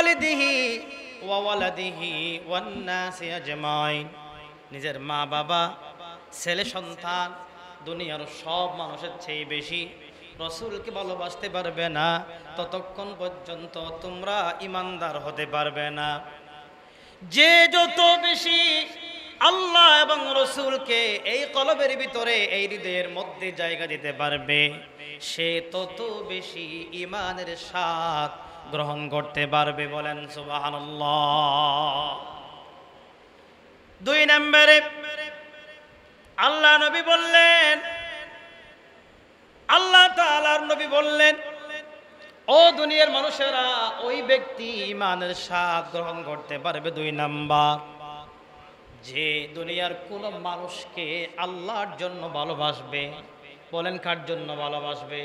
বিওয়ালিদিহি ওয়া ওয়ালাদিহি ওয়ান নাসি আজমাইন। নিজের মা বাবা, ছেলে সন্তান, দুনিয়ার সব মানুষের চেয়ে বেশি রসুলকে ভালোবাসতে পারবে না ততক্ষণ পর্যন্ত তোমরা ইমানদার হতে পারবে না। যে যত বেশি আল্লাহ এবং রসুলকে এই কলবের ভিতরে, এই হৃদয়ের মধ্যে জায়গা দিতে পারবে, সে তত বেশি ইমানের স্বাদ গ্রহণ করতে পারবে। বলেন সুবহানাল্লাহ। 2 নম্বরে আল্লাহ নবী বললেন, আল্লাহ তাআলার নবী বললেন, ও দুনিয়ার মানুষেরা, ওই ব্যক্তি ইমানের স্বাদ গ্রহণ করতে পারবে 2 নাম্বার, যে দুনিয়ার কোন মানুষকে আল্লাহর জন্য ভালোবাসবে। বলেন কার জন্য ভালোবাসবে?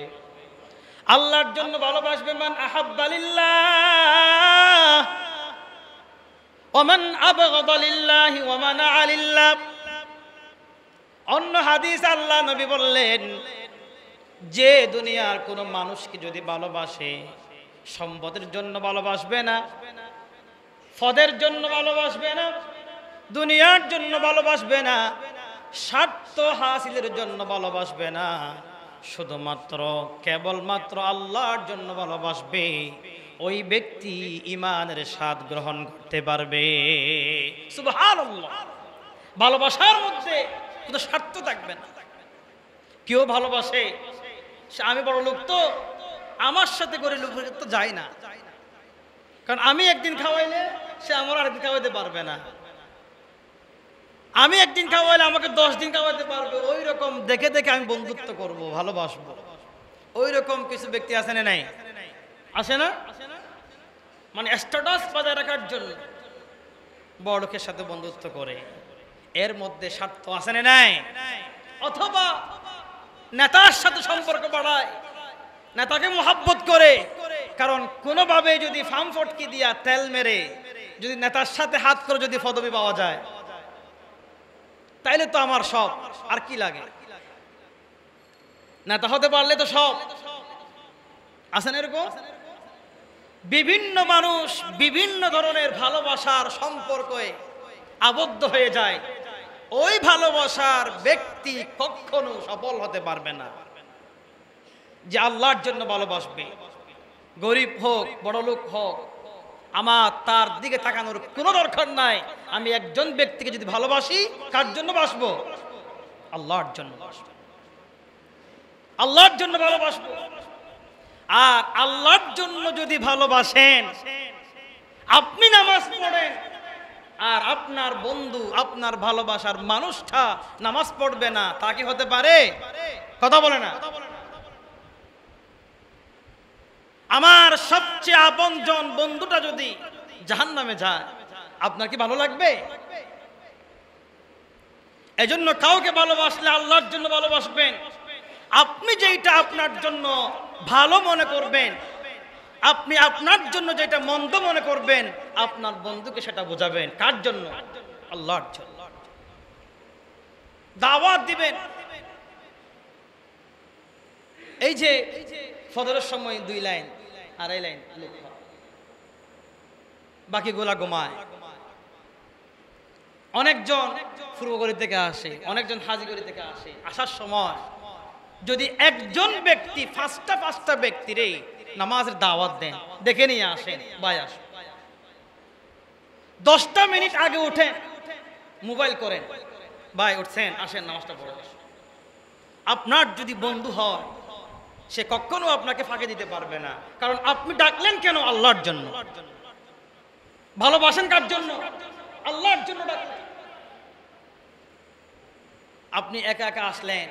আল্লাহর জন্য ভালোবাসবে। মান আহাব্বা লিল্লাহ ওয়া মান আবগাদা লিল্লাহি ওয়া মানাআ লিল্লাহ। অন্য হাদিস আল্লাহ নবী বললেন, যে দুনিয়ার কোন মানুষকে যদি ভালোবাসে, সম্পদের জন্য ভালোবাসবে না, পদের জন্য ভালোবাসবে না, দুনিয়ার জন্য ভালোবাসবে না, স্বার্থ হাসিলের জন্য ভালোবাসবে না, শুধুমাত্র কেবলমাত্র আল্লাহর জন্য ভালোবাসবে, ওই ব্যক্তি ইমানের স্বাদ গ্রহণ করতে পারবে। সুবহানাল্লাহ। ভালোবাসার মধ্যে কোনো স্বার্থ থাকবে না। কেউ ভালোবাসে, সে আমি বড় লোক তো আমার সাথে করে লোক তো যায় না, কারণ আমি একদিন খাওয়াইলে সে আমার আরেকদিন খাওয়াইতে পারবে না, আমি একদিন খাওয়াইলে আমাকে 10 দিন খাওয়াইতে পারবে। ওই রকম দেখে দেখে আমি বন্ধুত্ব করব, ভালোবাসবো। ওই রকম কিছু ব্যক্তি আছে না? নাই? আসে না? মানে স্ট্যাটাস বজায় রাখার জন্য বড় লোকের সাথে বন্ধুত্ব করে, এর মধ্যে স্বার্থ আছে না? নাই? অথবা নেতার সাথে সম্পর্ক বাড়ায়, নেতাকে মোহাব্বত করে, কারণ কোনোভাবে যদি ফার্ম ফটকি দিয়া তেল মেরে যদি নেতার সাথে হাত করে যদি পদবি পাওয়া যায়, তাইলে তো আমার সব, আর কি লাগে? নেতা হতে পারলে তো সব। আছেন এরকম? বিভিন্ন মানুষ বিভিন্ন ধরনের ভালোবাসার সম্পর্কে আবদ্ধ হয়ে যায়। ওই ভালোবাসার ব্যক্তি কখনো সফল হতে পারবে না। যে আল্লাহর জন্য ভালোবাসবে, গরিব হোক বড় লোক হোক, আমার তার দিকে তাকানোর কোনো দরকার নাই। আমি একজন ব্যক্তিকে যদি ভালোবাসি, কার জন্য বাসবো? আল্লাহর জন্য বাসবো, আল্লাহর জন্য ভালোবাসবো। আর আল্লাহর জন্য যদি ভালোবাসেন, আপনি নামাজ পড়েন, আর আপনার বন্ধু, আপনার ভালোবাসার মানুষটা নামাজ পড়বে না, তা কি হতে পারে? কথা বলে না। আমার সবচেয়ে আপনজন বন্ধুটা যদি জাহান্নামে যায়, আপনার কি ভালো লাগবে? এজন্য কাউকে ভালোবাসলে আল্লাহর জন্য ভালোবাসবেন। আপনি যেটা আপনার জন্য ভালো মনে করবেন, আপনি আপনার জন্য যেটা মন্দ মনে করবেন, আপনার বন্ধুকে সেটা বোঝাবেন। কার জন্য? আল্লাহর জন্য। দাওয়াত দিবেন। এই যে ফজরের সময় 2 লাইন 2.5 লাইন লোক, বাকিগুলা ঘুমায়। অনেকজন পূর্বগড়ি থেকে আসে, অনেকজন হাজিগড়ি থেকে আসে। আসার সময় যদি একজন ব্যক্তি পাঁচটা ব্যক্তিরে নামাজের দাওয়াত দেন, দেখে নিয়ে আসেন, ভাই আসেন, 10টা মিনিট আগে উঠেন, মোবাইল করেন, ভাই উঠছেন, আসেন নামাজটা পড়ে। আপনার যদি বন্ধু হয়, সে কখনো আপনাকে ফাঁকি দিতে পারবে না, কারণ আপনি ডাকলেন কেন? আল্লাহর জন্য। ভালোবাসেন কার জন্য? আল্লাহর জন্য ডাকলেন। আপনি একা একা আসলেন,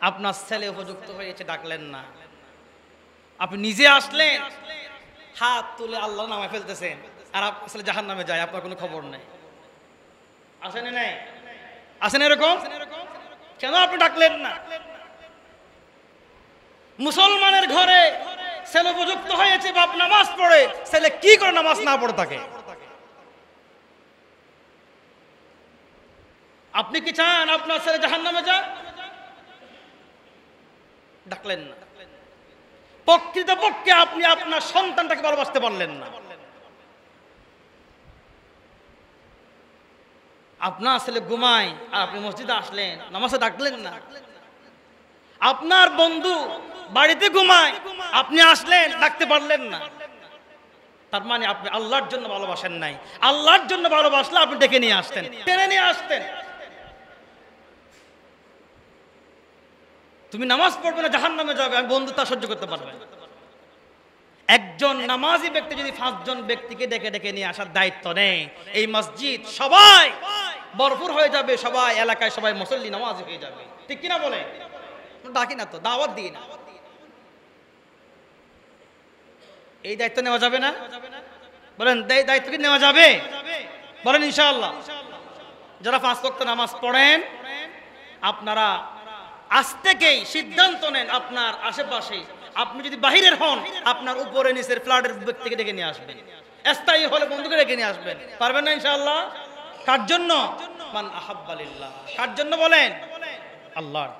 আপনার ছেলে উপযুক্ত হয়েছে, ডাকলেন না। আপনি নিজে আসলেন, হাত তুলে আল্লাহর নামে ফেলতেছেন, আর আপনার ছেলে জাহান্নামে যায়, আপনার কোনো খবর নেই। আসেন নাই? আসেন এরকম? কেন আপনি ডাকলেন না? মুসলমানের ঘরে ছেলে উপযুক্ত হয়েছে, বাপ নামাজ পড়ে, ছেলে কি করে নামাজ না পড়ে থাকে? আপনি কি চান আপনার ছেলে জাহান্নামে যাক? ডাকলেন না। প্রকৃতপক্ষে আপনি আপনার সন্তানটাকে ভালোবাসতে পারলেন না। আপনার ছেলে ঘুমায় আর আপনি মসজিদে আসলেন, নামাজে ডাকলেন না। আপনার বন্ধু বাড়িতে ঘুমায়, আপনি আসলেন, ডাকতে পারলেন না। তার মানে আপনি আল্লাহর জন্য ভালোবাসেন নাই। আল্লাহর জন্য ভালোবাসলে আপনি ডেকে নিয়ে আসতেন, টেনে নিয়ে আসতেন। তুমি নামাজ পড়বে না, জাহান্নামে যাবে, আমি বন্ধু তা সহ্য করতে পারবে না। একজন নামাজি ব্যক্তি যদি 5 জন ব্যক্তিকে ডেকে ডেকে নিয়ে আসার দায়িত্ব নেয়, এই মসজিদ সবাই ভরপুর হয়ে যাবে, সবাই এলাকায় সবাই মুসল্লি নামাজি হয়ে যাবে। ঠিক কিনা বলে? ডাকি না তো, দাওয়াত দিই না। এই দায়িত্ব নেওয়া যাবে না? বলেন দায়িত্ব কি নেওয়া যাবে? বলেন ইনশাআল্লাহ। যারা 5 ওয়াক্ত নামাজ পড়েন, আপনারা আজ থেকেই সিদ্ধান্ত নেন, আপনার আশেপাশে আপনি যদি বাহিরের হন, আপনার উপরে নিচের ফ্ল্যাটের ব্যক্তিকে ডেকে নিয়ে আসবেন, স্থায়ী হলে বন্ধুকে ডেকে নিয়ে আসবেন। পারবেন না ইনশাআল্লাহ? কার জন্য? মান আহাব্বা লিল্লাহ। কার জন্য বলেন? আল্লাহর।